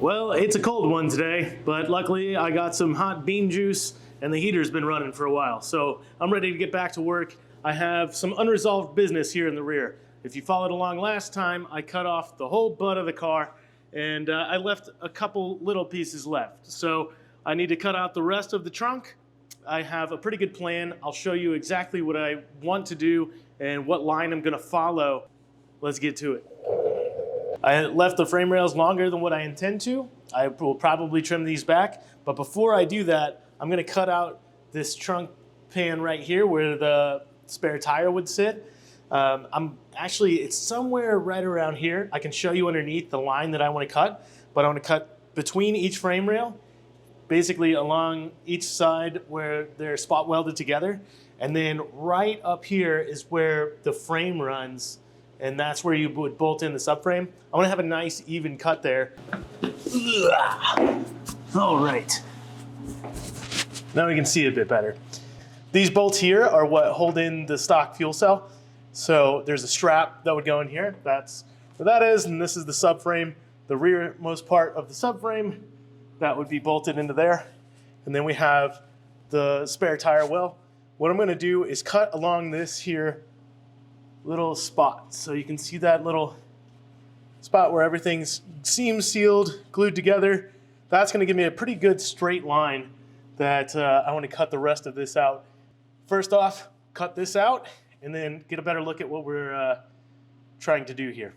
Well, it's a cold one today, but luckily I got some hot bean juice and the heater's been running for a while. So I'm ready to get back to work. I have some unresolved business here in the rear. If you followed along last time, I cut off the whole butt of the car and I left a couple little pieces left. So I need to cut out the rest of the trunk. I have a pretty good plan. I'll show you exactly what I want to do and what line I'm gonna follow. Let's get to it. I left the frame rails longer than what I intend to. I will probably trim these back, but before I do that, I'm gonna cut out this trunk pan right here where the spare tire would sit. It's somewhere right around here. I can show you underneath the line that I wanna cut, but I wanna cut between each frame rail, basically along each side where they're spot welded together. And then right up here is where the frame runs, and that's where you would bolt in the subframe. I want to have a nice even cut there. All right. Now we can see it a bit better. These bolts here are what hold in the stock fuel cell. So there's a strap that would go in here. That's what that is, and this is the subframe. The rearmost part of the subframe, that would be bolted into there. And then we have the spare tire well. What I'm gonna do is cut along this here little spot. So you can see that little spot where everything's seam sealed, glued together. That's gonna give me a pretty good straight line that I wanna cut the rest of this out. First off, cut this out and then get a better look at what we're trying to do here.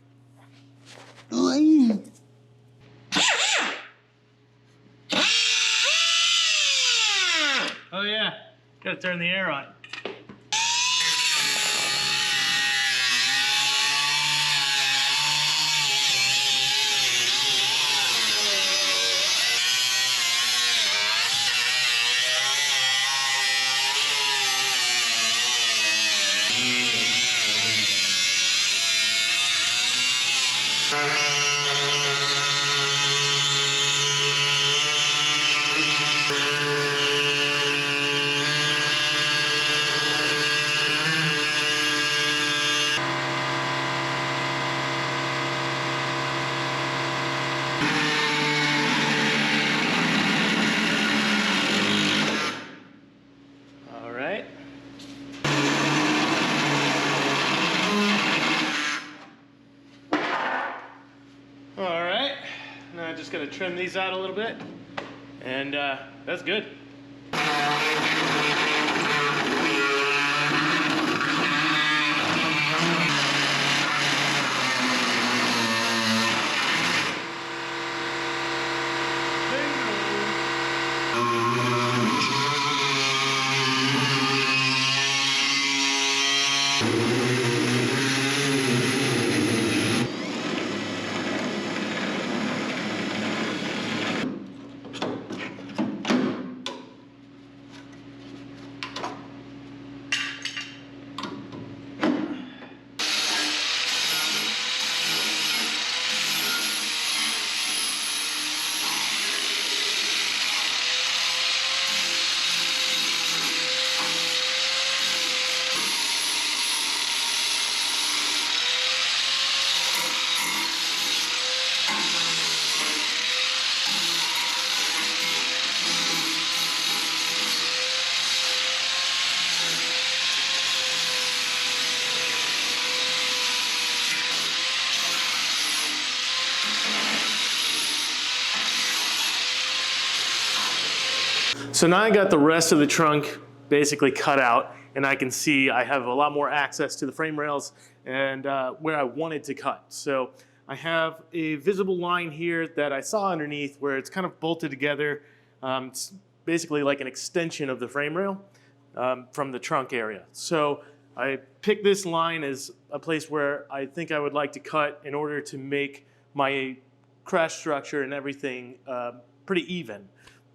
Oh yeah, gotta turn the air on. All right, now I'm just gonna trim these out a little bit, and that's good. So now I got the rest of the trunk basically cut out, and I can see I have a lot more access to the frame rails and where I wanted to cut. So I have a visible line here that I saw underneath where it's kind of bolted together. It's basically like an extension of the frame rail from the trunk area. So I picked this line as a place where I think I would like to cut in order to make my crash structure and everything pretty even.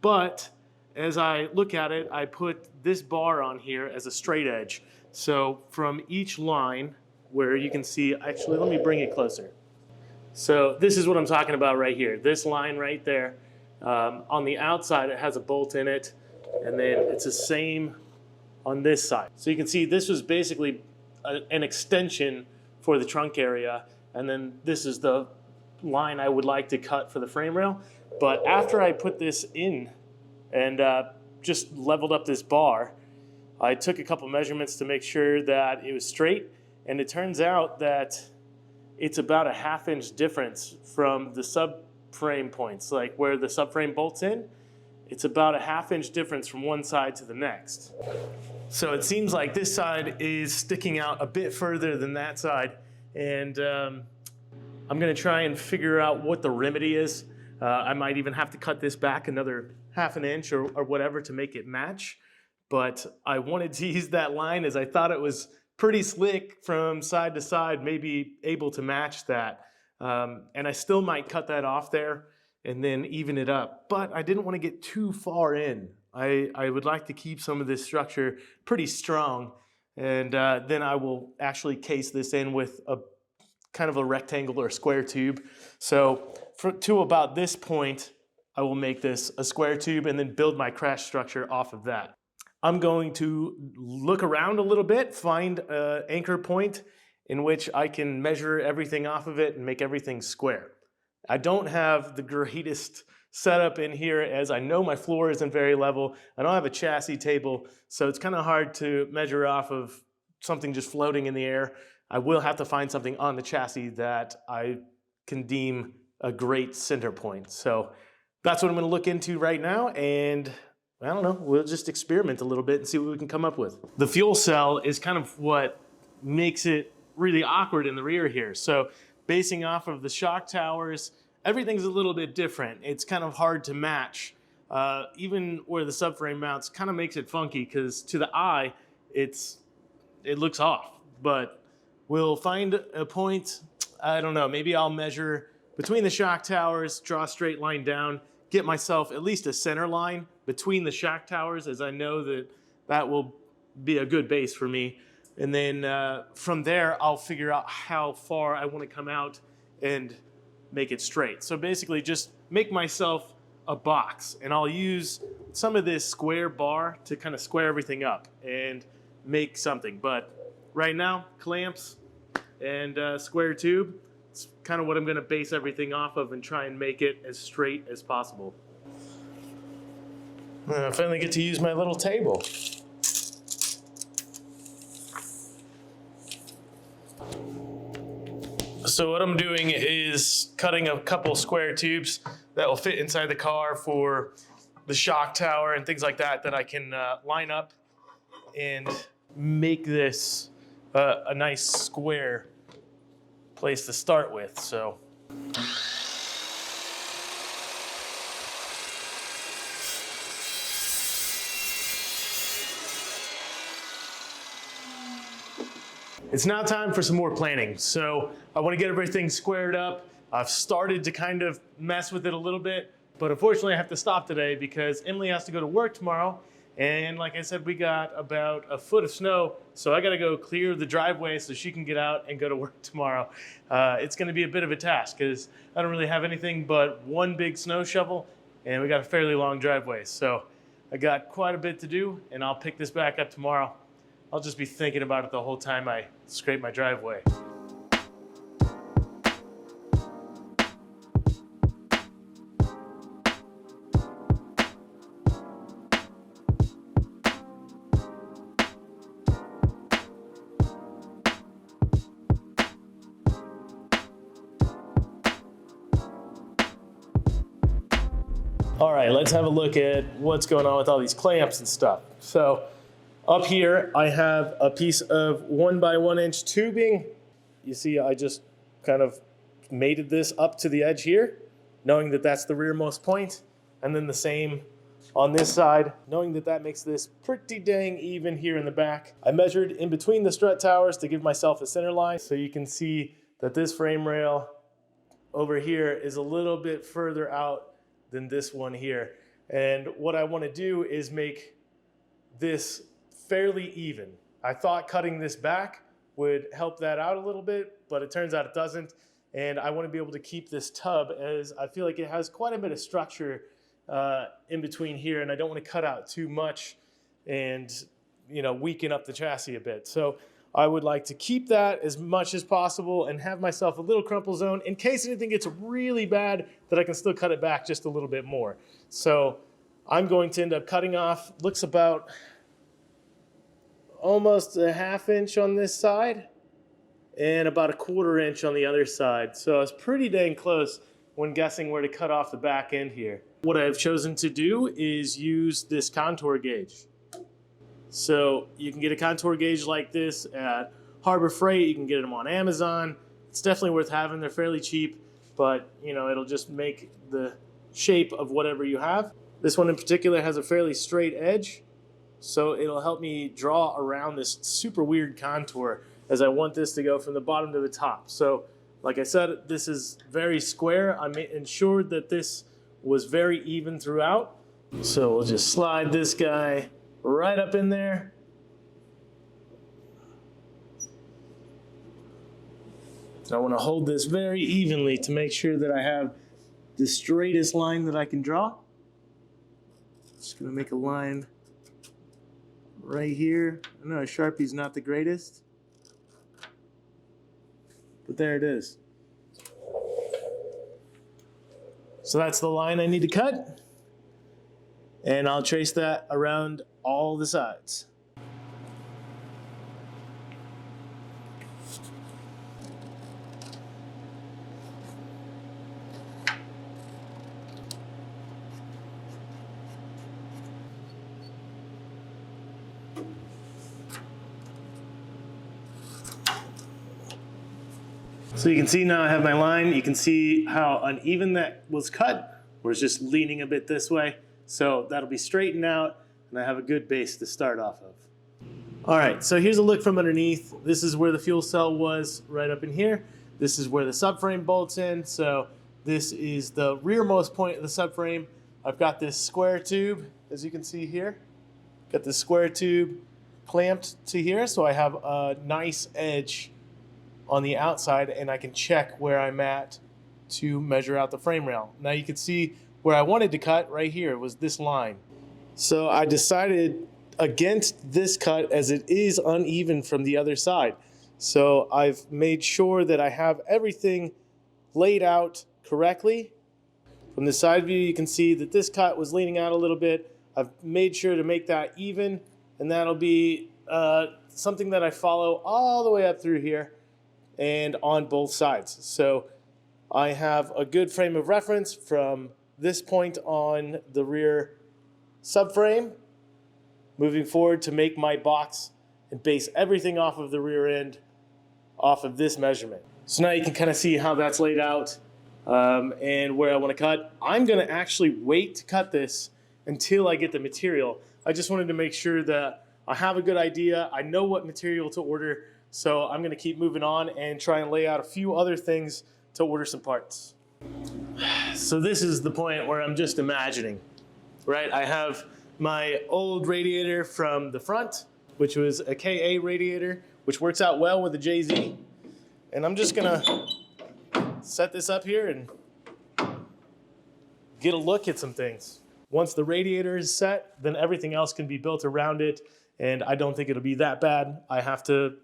But as I look at it, I put this bar on here as a straight edge. So from each line where you can see, actually let me bring it closer. So this is what I'm talking about right here. This line right there. On the outside it has a bolt in it, and then it's the same on this side. So you can see this was basically an extension for the trunk area, and then this is the line I would like to cut for the frame rail. But after I put this in and just leveled up this bar, I took a couple measurements to make sure that it was straight, and it turns out that it's about a 1/2 inch difference from the subframe points, like where the subframe bolts in. It's about a 1/2 inch difference from one side to the next. So it seems like this side is sticking out a bit further than that side, and I'm gonna try and figure out what the remedy is. I might even have to cut this back another 1/2 inch or whatever to make it match. But I wanted to use that line as I thought it was pretty slick from side to side, maybe able to match that. And I still might cut that off there and then even it up. But I didn't want to get too far in. I would like to keep some of this structure pretty strong. And then I will actually case this in with a kind of a rectangle or square tube. So to about this point, I will make this a square tube and then build my crash structure off of that. I'm going to look around a little bit, find an anchor point in which I can measure everything off of it and make everything square. I don't have the greatest setup in here, as I know my floor isn't very level. I don't have a chassis table, so it's kind of hard to measure off of something just floating in the air. I will have to find something on the chassis that I can deem a great center point. So that's what I'm going to look into right now, and I don't know, we'll just experiment a little bit and see what we can come up with. The fuel cell is kind of what makes it really awkward in the rear here. So basing off of the shock towers, everything's a little bit different. It's kind of hard to match. Even where the subframe mounts kind of makes it funky because to the eye, it looks off. But we'll find a point, I don't know, maybe I'll measure between the shock towers, draw a straight line down, get myself at least a center line between the shock towers, as I know that that will be a good base for me. And then from there, I'll figure out how far I want to come out and make it straight. So basically just make myself a box, and I'll use some of this square bar to kind of square everything up and make something. But right now, clamps and square tube, it's kind of what I'm going to base everything off of and try and make it as straight as possible. I finally get to use my little table. So what I'm doing is cutting a couple square tubes that will fit inside the car for the shock tower and things like that I can line up and make this a nice square place to start with. So it's now time for some more planning. So I want to get everything squared up. I've started to kind of mess with it a little bit, but unfortunately I have to stop today because Emily has to go to work tomorrow. And like I said, we got about a foot of snow, so I gotta go clear the driveway so she can get out and go to work tomorrow. It's gonna be a bit of a task because I don't really have anything but one big snow shovel, and we got a fairly long driveway. So I got quite a bit to do, and I'll pick this back up tomorrow. I'll just be thinking about it the whole time I scrape my driveway. All right, let's have a look at what's going on with all these clamps and stuff. So up here, I have a piece of 1 by 1 inch tubing. You see, I just kind of mated this up to the edge here, knowing that that's the rearmost point. And then the same on this side, knowing that that makes this pretty dang even here in the back. I measured in between the strut towers to give myself a center line. So you can see that this frame rail over here is a little bit further out than this one here. And what I want to do is make this fairly even. I thought cutting this back would help that out a little bit, but it turns out it doesn't. And I want to be able to keep this tub, as I feel like it has quite a bit of structure in between here, and I don't want to cut out too much and weaken up the chassis a bit. So I would like to keep that as much as possible and have myself a little crumple zone in case anything gets really bad that I can still cut it back just a little bit more. So I'm going to end up cutting off, looks about almost a ½ inch on this side and about a ¼ inch on the other side. So it's pretty dang close when guessing where to cut off the back end here. What I've chosen to do is use this contour gauge. So you can get a contour gauge like this at Harbor Freight. You can get them on Amazon. It's definitely worth having. They're fairly cheap, but you know, it'll just make the shape of whatever you have. This one in particular has a fairly straight edge, so it'll help me draw around this super weird contour as I want this to go from the bottom to the top. So like I said, this is very square. I ensured that this was very even throughout. So we'll just slide this guy right up in there. I want to hold this very evenly to make sure that I have the straightest line that I can draw. Just going to make a line right here. I know a Sharpie's not the greatest, but there it is. So that's the line I need to cut, and I'll trace that around all the sides. So you can see now I have my line. You can see how uneven that was cut, where it's just leaning a bit this way. So that'll be straightened out, and I have a good base to start off of. All right, so here's a look from underneath. This is where the fuel cell was, right up in here. This is where the subframe bolts in. So this is the rearmost point of the subframe. I've got this square tube, as you can see here. Got this square tube clamped to here, so I have a nice edge on the outside, and I can check where I'm at to measure out the frame rail. Now you can see where I wanted to cut right here was this line. So I decided against this cut as it is uneven from the other side. So I've made sure that I have everything laid out correctly. From the side view, you can see that this cut was leaning out a little bit. I've made sure to make that even, and that'll be something that I follow all the way up through here and on both sides. So I have a good frame of reference from this point on the rear subframe, moving forward to make my box and base everything off of the rear end off of this measurement. So now you can kind of see how that's laid out and where I want to cut. I'm going to actually wait to cut this until I get the material. I just wanted to make sure that I have a good idea. I know what material to order. So I'm going to keep moving on and try and lay out a few other things to order some parts. So this is the point where I'm just imagining, right? I have my old radiator from the front, which was a KA radiator, which works out well with the JZ. And I'm just going to set this up here and get a look at some things. Once the radiator is set, then everything else can be built around it. And I don't think it'll be that bad. I have to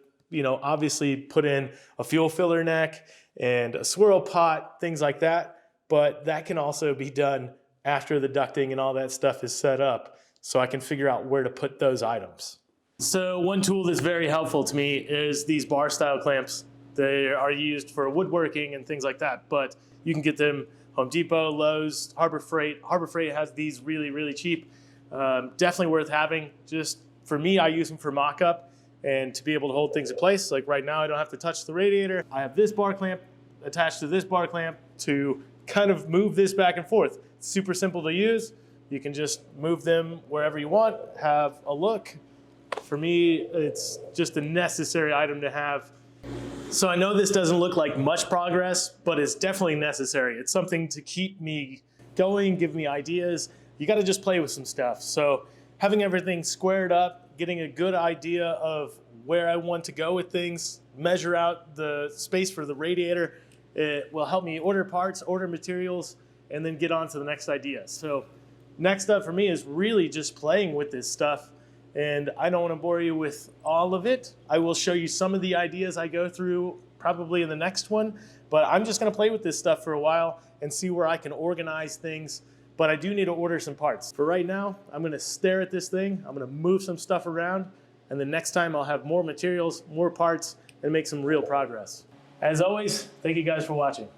obviously put in a fuel filler neck and a swirl pot, things like that. But that can also be done after the ducting and all that stuff is set up, so I can figure out where to put those items. So one tool that's very helpful to me is these bar style clamps. They are used for woodworking and things like that, but you can get them Home Depot, Lowe's, Harbor Freight. Harbor Freight has these really, really cheap. Definitely worth having. Just for me, I use them for mock-up and to be able to hold things in place. Like right now, I don't have to touch the radiator. I have this bar clamp attached to this bar clamp to kind of move this back and forth. It's super simple to use. You can just move them wherever you want, have a look. For me, it's just a necessary item to have. So I know this doesn't look like much progress, but it's definitely necessary. It's something to keep me going, give me ideas. You got to just play with some stuff. So having everything squared up, getting a good idea of where I want to go with things, measure out the space for the radiator. It will help me order parts, order materials, and then get on to the next idea. So next up for me is really just playing with this stuff and I don't want to bore you with all of it. I will show you some of the ideas I go through probably in the next one, but I'm just going to play with this stuff for a while and see where I can organize things. But I do need to order some parts. For right now, I'm going to stare at this thing, I'm going to move some stuff around, and the next time I'll have more materials, more parts, and make some real progress. As always, thank you guys for watching.